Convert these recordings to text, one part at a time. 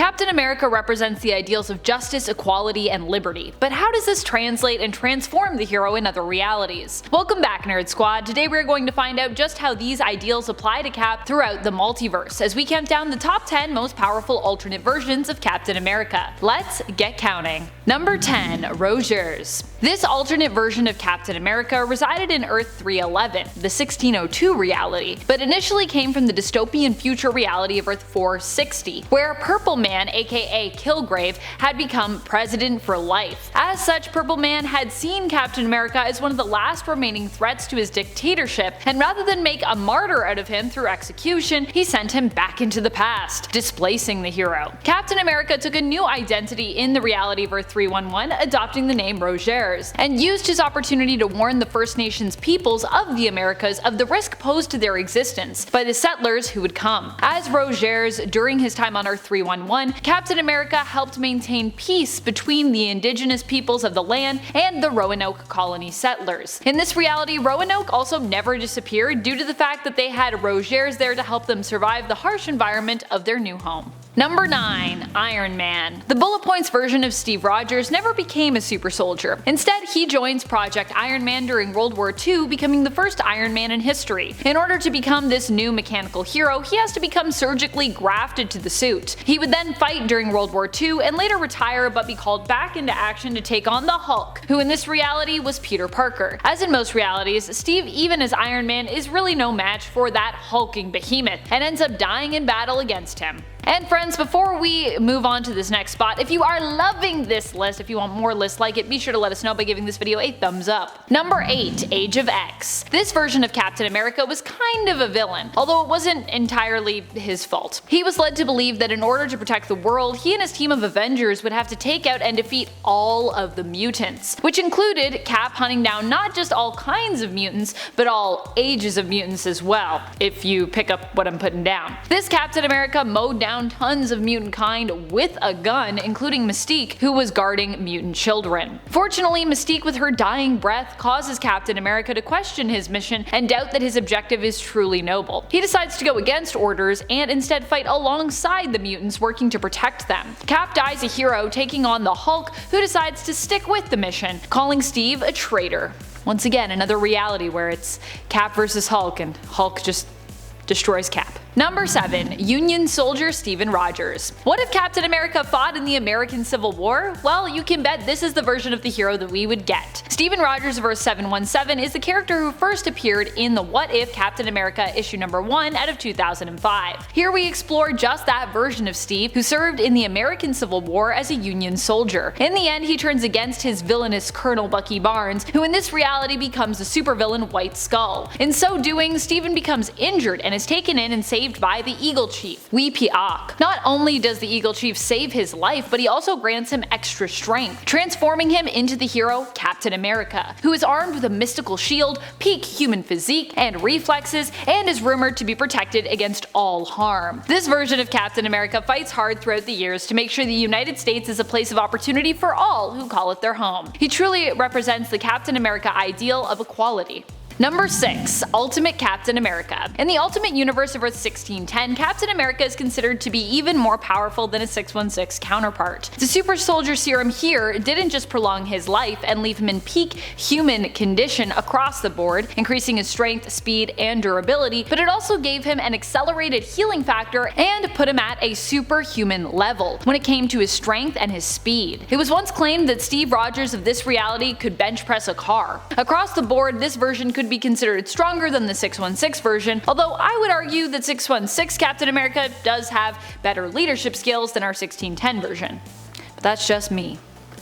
Captain America represents the ideals of justice, equality, and liberty, but how does this translate and transform the hero in other realities? Welcome back, Nerd Squad. Today we're going to find out just how these ideals apply to Cap throughout the multiverse, as we count down the top 10 most powerful alternate versions of Captain America. Let's get counting. Number 10. Rohjaz. This alternate version of Captain America resided in Earth 311, the 1602 reality, but initially came from the dystopian future reality of Earth 460, where Purple Man, aka Kilgrave, had become president for life. As such, Purple Man had seen Captain America as one of the last remaining threats to his dictatorship, and rather than make a martyr out of him through execution, he sent him back into the past, displacing the hero. Captain America took a new identity in the reality of Earth 311, adopting the name Rohjaz, and used his opportunity to warn the First Nations peoples of the Americas of the risk posed to their existence by the settlers who would come. As Rohjaz, during his time on Earth 311, Captain America helped maintain peace between the indigenous peoples of the land and the Roanoke colony settlers. In this reality, Roanoke also never disappeared due to the fact that they had Rohjaz there to help them survive the harsh environment of their new home. Number 9. Iron Man. The bullet points version of Steve Rogers never became a super soldier. Instead, he joins Project Iron Man during World War II, becoming the first Iron Man in history. In order to become this new mechanical hero, he has to become surgically grafted to the suit. He would then fight during World War II and later retire but be called back into action to take on the Hulk, who in this reality was Peter Parker. As in most realities, Steve, even as Iron Man, is really no match for that hulking behemoth and ends up dying in battle against him. And friends, before we move on to this next spot, if you are loving this list, if you want more lists like it, be sure to let us know by giving this video a thumbs up. Number 8. Age of X. This version of Captain America was kind of a villain, although it wasn't entirely his fault. He was led to believe that in order to protect the world, he and his team of Avengers would have to take out and defeat all of the mutants, which included Cap hunting down not just all kinds of mutants, but all ages of mutants as well, if you pick up what I'm putting down. This Captain America mowed down tons of mutant kind with a gun, including Mystique, who was guarding mutant children. Fortunately, Mystique with her dying breath causes Captain America to question his mission and doubt that his objective is truly noble. He decides to go against orders and instead fight alongside the mutants working to protect them. Cap dies a hero, taking on the Hulk, who decides to stick with the mission, calling Steve a traitor. Once again, another reality where it's Cap versus Hulk and Hulk just destroys Cap. Number 7. Union Soldier Stephen Rogers. What if Captain America fought in the American Civil War? Well, you can bet this is the version of the hero that we would get. Stephen Rogers vs. 717 is the character who first appeared in the What If Captain America issue number 1 out of 2005. Here we explore just that version of Steve, who served in the American Civil War as a Union soldier. In the end, he turns against his villainous Colonel Bucky Barnes, who in this reality becomes the supervillain White Skull. In so doing, Stephen becomes injured and is taken in and saved by the Eagle Chief, Wee Piak. Not only does the Eagle Chief save his life, but he also grants him extra strength, transforming him into the hero Captain America, who is armed with a mystical shield, peak human physique, and reflexes, and is rumored to be protected against all harm. This version of Captain America fights hard throughout the years to make sure the United States is a place of opportunity for all who call it their home. He truly represents the Captain America ideal of equality. Number 6. Ultimate Captain America. In the Ultimate Universe of Earth 1610, Captain America is considered to be even more powerful than his 616 counterpart. The super soldier serum here didn't just prolong his life and leave him in peak human condition across the board, increasing his strength, speed, and durability, but it also gave him an accelerated healing factor and put him at a superhuman level when it came to his strength and his speed. It was once claimed that Steve Rogers of this reality could bench press a car. Across the board, this version could be considered stronger than the 616 version, although I would argue that 616 Captain America does have better leadership skills than our 1610 version. But that's just me.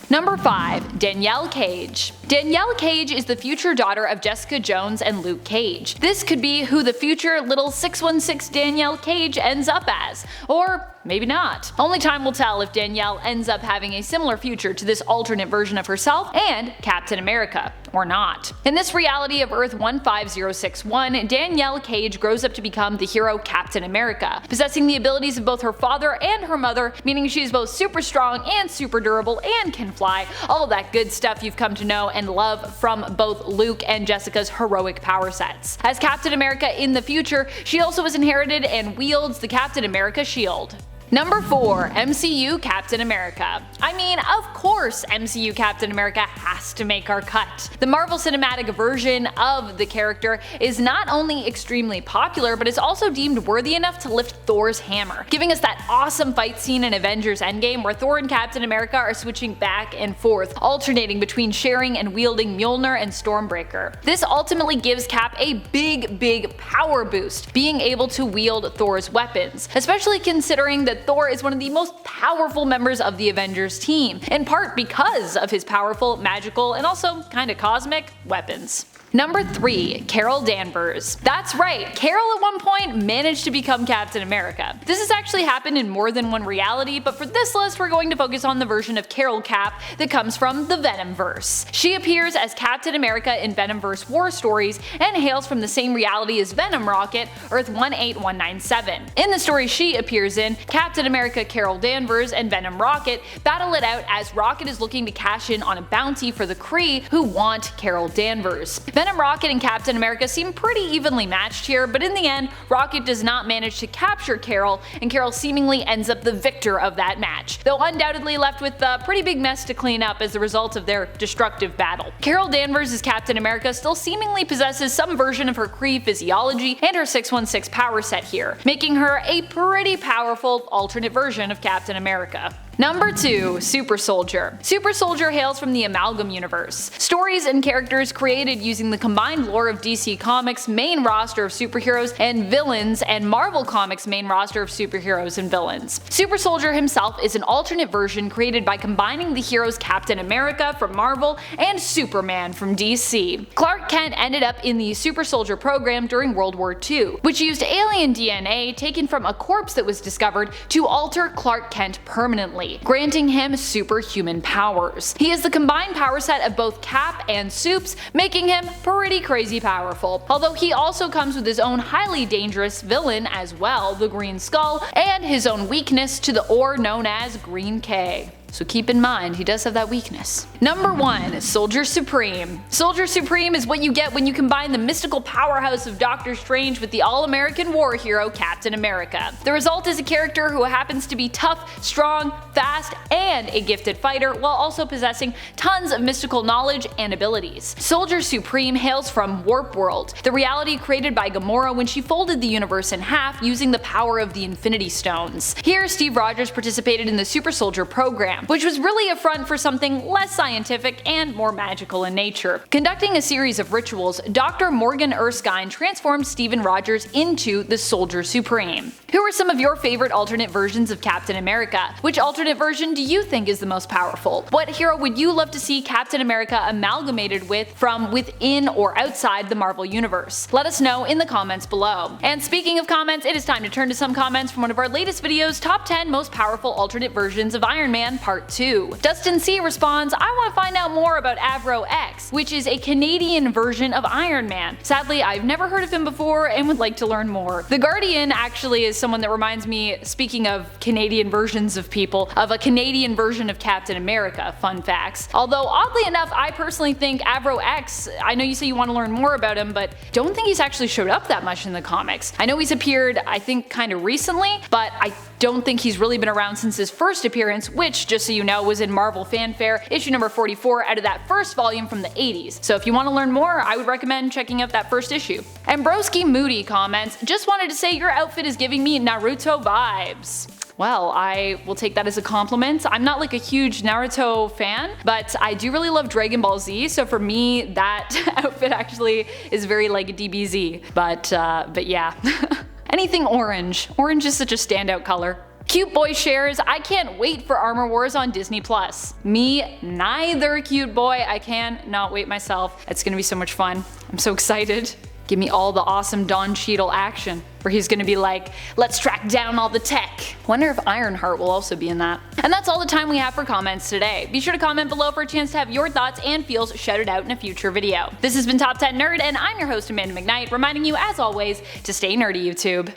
Number 5. Danielle Cage. Danielle Cage is the future daughter of Jessica Jones and Luke Cage. This could be who the future little 616 Danielle Cage ends up as, or maybe not. Only time will tell if Danielle ends up having a similar future to this alternate version of herself and Captain America, or not. In this reality of Earth 15061, Danielle Cage grows up to become the hero Captain America, possessing the abilities of both her father and her mother, meaning she's both super strong and super durable and can fly, all of that good stuff you've come to know and love from both Luke and Jessica's heroic power sets. As Captain America in the future, she also has inherited and wields the Captain America shield. Number 4. MCU Captain America. I mean, of course MCU Captain America has to make our cut. The Marvel Cinematic version of the character is not only extremely popular, but is also deemed worthy enough to lift Thor's hammer, giving us that awesome fight scene in Avengers Endgame where Thor and Captain America are switching back and forth, alternating between sharing and wielding Mjolnir and Stormbreaker. This ultimately gives Cap a big power boost, being able to wield Thor's weapons, especially considering that Thor is one of the most powerful members of the Avengers team, in part because of his powerful, magical, and also kinda cosmic weapons. Number 3. Carol Danvers. That's right, Carol at one point managed to become Captain America. This has actually happened in more than one reality, but for this list we're going to focus on the version of Carol Cap that comes from the Venomverse. She appears as Captain America in Venomverse War Stories and hails from the same reality as Venom Rocket, Earth 18197. In the story she appears in, Captain America Carol Danvers and Venom Rocket battle it out as Rocket is looking to cash in on a bounty for the Kree who want Carol Danvers. Venom Rocket and Captain America seem pretty evenly matched here, but in the end, Rocket does not manage to capture Carol, and Carol seemingly ends up the victor of that match, though undoubtedly left with a pretty big mess to clean up as a result of their destructive battle. Carol Danvers as Captain America still seemingly possesses some version of her Kree physiology and her 616 power set here, making her a pretty powerful alternate version of Captain America. Number 2. Super Soldier. Super Soldier hails from the Amalgam Universe. Stories and characters created using the combined lore of DC Comics' main roster of superheroes and villains and Marvel Comics' main roster of superheroes and villains. Super Soldier himself is an alternate version created by combining the heroes Captain America from Marvel and Superman from DC. Clark Kent ended up in the Super Soldier program during World War II, which used alien DNA taken from a corpse that was discovered to alter Clark Kent permanently, granting him superhuman powers. He is the combined power set of both Cap and Supes, making him pretty crazy powerful, although he also comes with his own highly dangerous villain as well, the Green Skull, and his own weakness to the ore known as Green K. So keep in mind, he does have that weakness. Number 1. Soldier Supreme. Soldier Supreme is what you get when you combine the mystical powerhouse of Doctor Strange with the all-American war hero Captain America. The result is a character who happens to be tough, strong, fast, and a gifted fighter, while also possessing tons of mystical knowledge and abilities. Soldier Supreme hails from Warp World, the reality created by Gamora when she folded the universe in half using the power of the Infinity Stones. Here, Steve Rogers participated in the Super Soldier program, which was really a front for something less scientific and more magical in nature. Conducting a series of rituals, Dr. Morgan Erskine transformed Steven Rogers into the Soldier Supreme. Who are some of your favorite alternate versions of Captain America? Which alternate version do you think is the most powerful? What hero would you love to see Captain America amalgamated with from within or outside the Marvel Universe? Let us know in the comments below. And speaking of comments, it is time to turn to some comments from one of our latest videos, Top 10 Most Powerful Alternate Versions of Iron Man Part 2. Dustin C responds, I want to find out more about Avro X, which is a Canadian version of Iron Man. Sadly, I've never heard of him before and would like to learn more. The Guardian actually is someone that reminds me, speaking of Canadian versions of people, of a Canadian version of Captain America, fun facts. Although oddly enough, I personally think Avro X, I know you say you want to learn more about him, but don't think he's actually showed up that much in the comics. I know he's appeared, I think, kind of recently, but I don't think he's really been around since his first appearance, which, just so you know, was in Marvel Fanfare, issue number 44 out of that first volume from the 80s. So if you want to learn more, I would recommend checking out that first issue. And Broski Moody comments, just wanted to say your outfit is giving me Naruto vibes. Well, I will take that as a compliment. I'm not like a huge Naruto fan, but I do really love Dragon Ball Z, so for me, that outfit actually is very like DBZ. But yeah. Anything orange. Orange is such a standout color. Cute Boy shares, I can't wait for Armor Wars on Disney+. Me neither, Cute Boy. I can not wait myself. It's gonna be so much fun. I'm so excited. Give me all the awesome Don Cheadle action, where he's gonna be like, let's track down all the tech. Wonder if Ironheart will also be in that. And that's all the time we have for comments today. Be sure to comment below for a chance to have your thoughts and feels shouted out in a future video. This has been Top 10 Nerd, and I'm your host Amanda McKnight, reminding you as always to stay nerdy, YouTube.